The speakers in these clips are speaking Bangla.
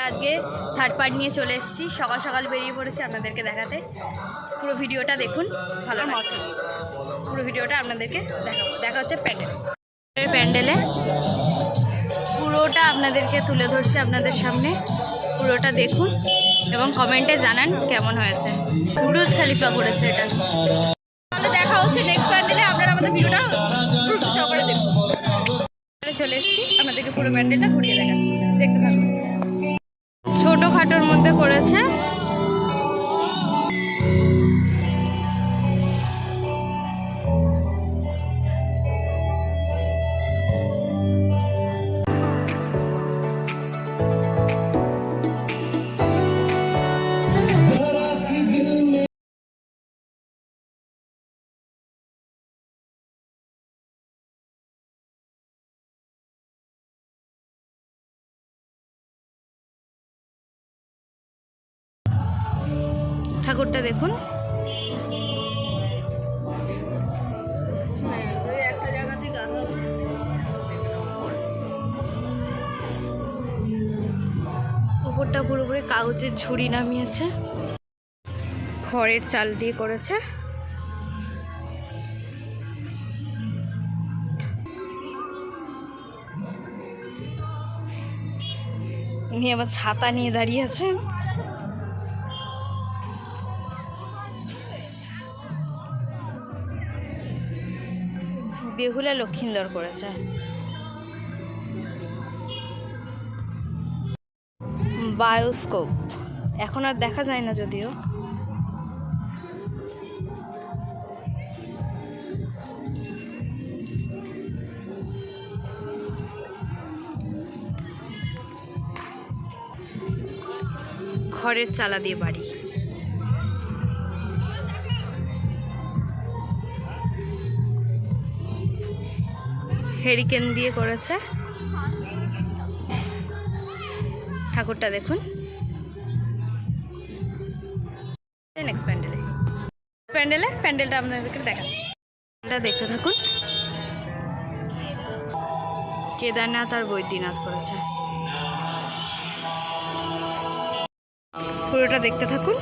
আজকে থার্ড পার্ট নিয়ে চলে এসেছি। সকাল সকাল বেরিয়ে পড়েছি আপনাদেরকে দেখাতে। পুরো ভিডিওটা দেখুন, ভালো লাগবে। পুরো ভিডিওটা আপনাদেরকে দেখাবো। দেখা হচ্ছে প্যান্ডেলে পুরোটা আপনাদেরকে তুলে ধরছে আপনাদের সামনে। পুরোটা দেখুন এবং কমেন্টে জানান কেমন হয়েছে। বুর্জ খলিফা করেছে এটা। তাহলে দেখা হচ্ছে নেক্সট প্যান্ডেলে। আপনারা আমাদের ভিডিওটা সহকারে দেখুন। চলে এসেছি, আপনাদেরকে পুরো প্যান্ডেলটা ঘুরিয়ে দেখাচ্ছি, দেখতে থাকুন। ছোটোখাটোর মধ্যে করেছে। ঠাকুরটা দেখুন। উপরটা পুরোপুরি কাগজের ঝুড়ি নামিয়েছে, খড়ের চাল দিয়ে করেছে। উনি আবার ছাতা নিয়ে দাঁড়িয়ে আছেন। বেহুলা লক্ষিন্দর করেছে। বায়োস্কোপ এখন আর দেখা যায় না যদিও। খড়ের চালা দিয়ে বাড়ি। হেরিকেন দিয়ে করেছে। ঠাকুরটা দেখুন। নেক্সট প্যান্ডেলটা আপনাদেরকে দেখাচ্ছি। এটা দেখতে থাকুন। কেদারনাথ আর বৈদ্যনাথ করেছে। পুরোটা দেখতে থাকুন।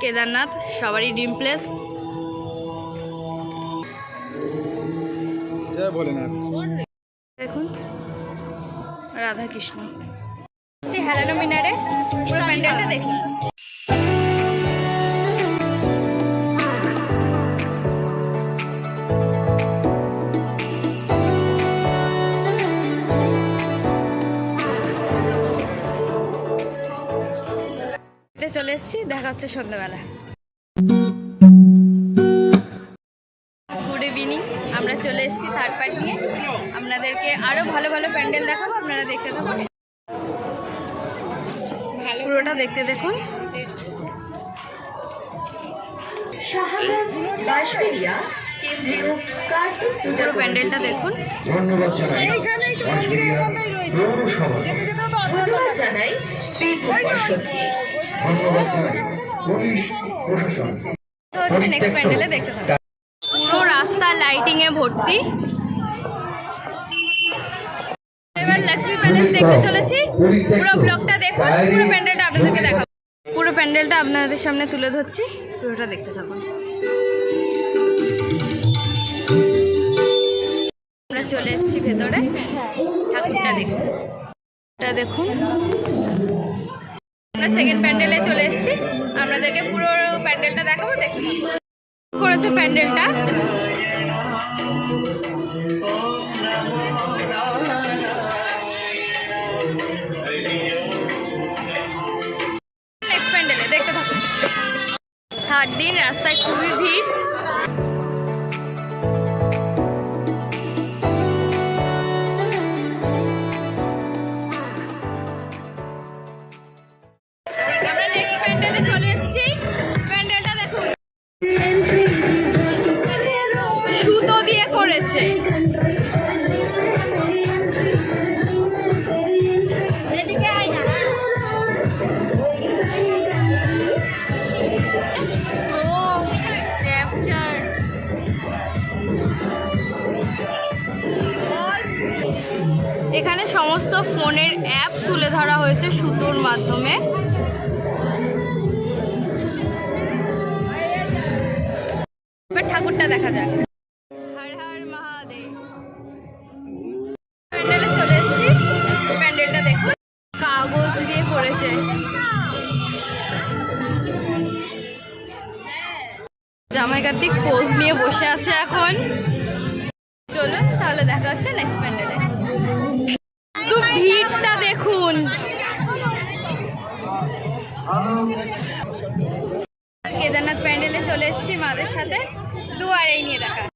কেদারনাথ সবারই ড্রিম প্লেস। দেখুন রাধা কৃষ্ণ। হেলানো মিনারে পুরো প্যান্ডেলটা দেখুন। চলে এসেছি, দেখা হচ্ছে সন্ধ্যাবেলা। Good evening. আমরা চলে এসেছি থার্ড পার্ট নিয়ে। আপনাদেরকে আরো ভালো ভালো প্যান্ডেল দেখাবো, আপনারা দেখতে থাকুন। পুরোটা দেখতে দেখুন। পুরো প্যান্ডেলটা দেখুন। হচ্ছে নেক্সট প্যান্ডেলে দেখতে থাকুন। পুরো রাস্তা লাইটিং এ ভর্তি। এবার লক্ষ্মী প্যালেস দেখতে চলেছি। পুরো ব্লগটা দেখুন, পুরো প্যান্ডেলটা আপনাদেরকে দেখাবো। পুরো প্যান্ডেলটা আপনাদের সামনে তুলে ধরছি, পুরোটা দেখতে থাকুন। আমরা চলে এসেছি ভেতরে। ঠাকুরটা দেখুন, এটা দেখুন। আমরা সেকেন্ড প্যান্ডেলে চলে এসেছি, আপনাদেরকে পুরো প্যান্ডেলটা দেখাবো, দেখুন। করেছে প্যান্ডেলটা। নেক্সট প্যান্ডেলে দেখতে থাকুন। থার্ড দিন রাস্তায় খুবই ভিড়। আমরা নেক্সট প্যান্ডেলে চলে এসেছি। প্যান্ডেলটা দেখুন, সুতো দিয়ে করেছে। এখানে সমস্ত ফোনের অ্যাপ তুলে ধরা হয়েছে সুতোর মাধ্যমে। এবার ঠাকুরটা দেখা যাক। হর হর মহাদেব। প্যান্ডেলে চলে এসেছি, প্যান্ডেলটা দেখুন কাগজ দিয়ে করেছে। জামাই কার্তিক পোজ নিয়ে বসে আছে এখন। চলুন তাহলে দেখা হচ্ছে নেক্সট প্যান্ডেলে। তো ভিড়টা দেখুন, কেদারনাথ প্যান্ডেলে চলে এসেছি মাদের সাথে, দুয়ারেই নিয়ে দেখা।